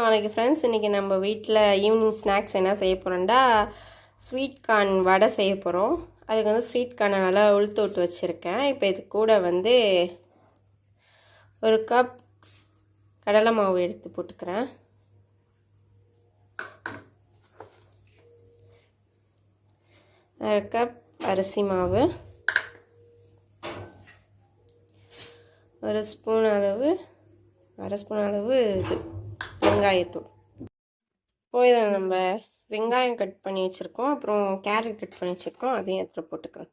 நாளைக்கு ஃப்ரெண்ட்ஸ், இன்றைக்கி நம்ம வீட்டில் ஈவினிங் ஸ்நாக்ஸ் என்ன செய்ய போகிறோம்டா, ஸ்வீட் கார்ன் வடை செய்ய போகிறோம். அதுக்கு வந்து ஸ்வீட் கார்னை நல்லா உளுத்து விட்டு வச்சுருக்கேன். இப்போ இது கூட வந்து ஒரு கப் கடலை மாவு எடுத்து போட்டுக்கிறேன். அரை கப் அரிசி மாவு, அரை ஸ்பூன் அளவு இது வெங்காயத்தூள். இப்போ இதை நம்ம வெங்காயம் கட் பண்ணி வச்சுருக்கோம், அப்புறம் கேரட் கட் பண்ணி வச்சுருக்கோம், அதையும் எடுத்துகிட்டு போட்டுக்கிறோம்.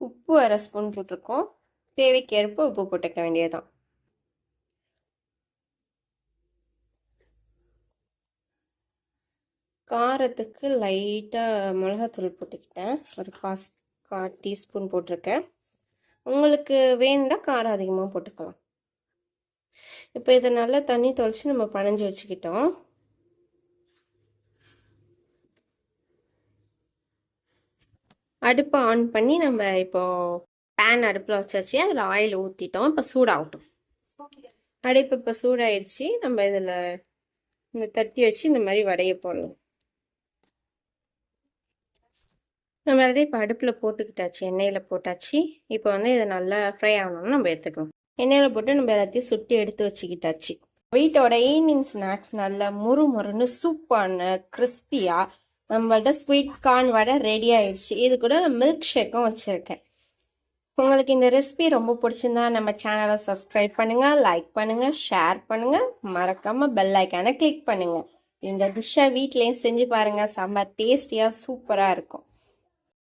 உப்பு அரை ஸ்பூன் போட்டிருக்கோம். தேவைக்கேற்ப உப்பு போட்டுக்க வேண்டியதுதான். காரத்துக்கு லைட்டாக மிளகாத்தூள் போட்டுக்கிட்டேன். ஒரு கால் டீஸ்பூன் போட்டிருக்கேன். உங்களுக்கு வேணும்னா காரம் அதிகமாக போட்டுக்கலாம். இப்போ இதை நல்லா தண்ணி தொளிச்சு நம்ம பனைஞ்சு வச்சுக்கிட்டோம். அடுப்பை ஆன் பண்ணி நம்ம இப்போது பேன் அடுப்பில் வச்சாச்சு. அதில் ஆயில் ஊற்றிட்டோம். இப்போ சூடாகட்டும். அடுப்பு இப்போ சூடாயிடுச்சு. நம்ம இதில் இந்த தட்டி வச்சு இந்த மாதிரி வடைய போடலாம். நம்ம அதை இப்போ அடுப்பில் போட்டுக்கிட்டாச்சு, எண்ணெயில் போட்டாச்சு. இப்போ வந்து இதை நல்லா ஃப்ரை ஆகணும்னு நம்ம எடுத்துக்கலாம். எண்ணெயில் போட்டு நம்ம எல்லாத்தையும் சுட்டி எடுத்து வச்சுக்கிட்டாச்சு. வீட்டோட ஈவினிங் ஸ்நாக்ஸ் நல்லா முறுமுறுன்னு சூப்பான கிறிஸ்பியாக நம்மள்ட்ட ஸ்வீட் கார்ன் வடை ரெடி ஆயிடுச்சு. இது கூட மில்க் ஷேக்கும் வச்சுருக்கேன். உங்களுக்கு இந்த ரெசிபி ரொம்ப பிடிச்சிருந்தா நம்ம சேனலை சப்ஸ்கிரைப் பண்ணுங்கள், லைக் பண்ணுங்கள், ஷேர் பண்ணுங்கள், மறக்காமல் பெல் ஐக்கானை கிளிக் பண்ணுங்கள். இந்த டிஷ்ஷை வீட்லேயும் செஞ்சு பாருங்கள். செம்ம டேஸ்டியாக சூப்பராக இருக்கும்.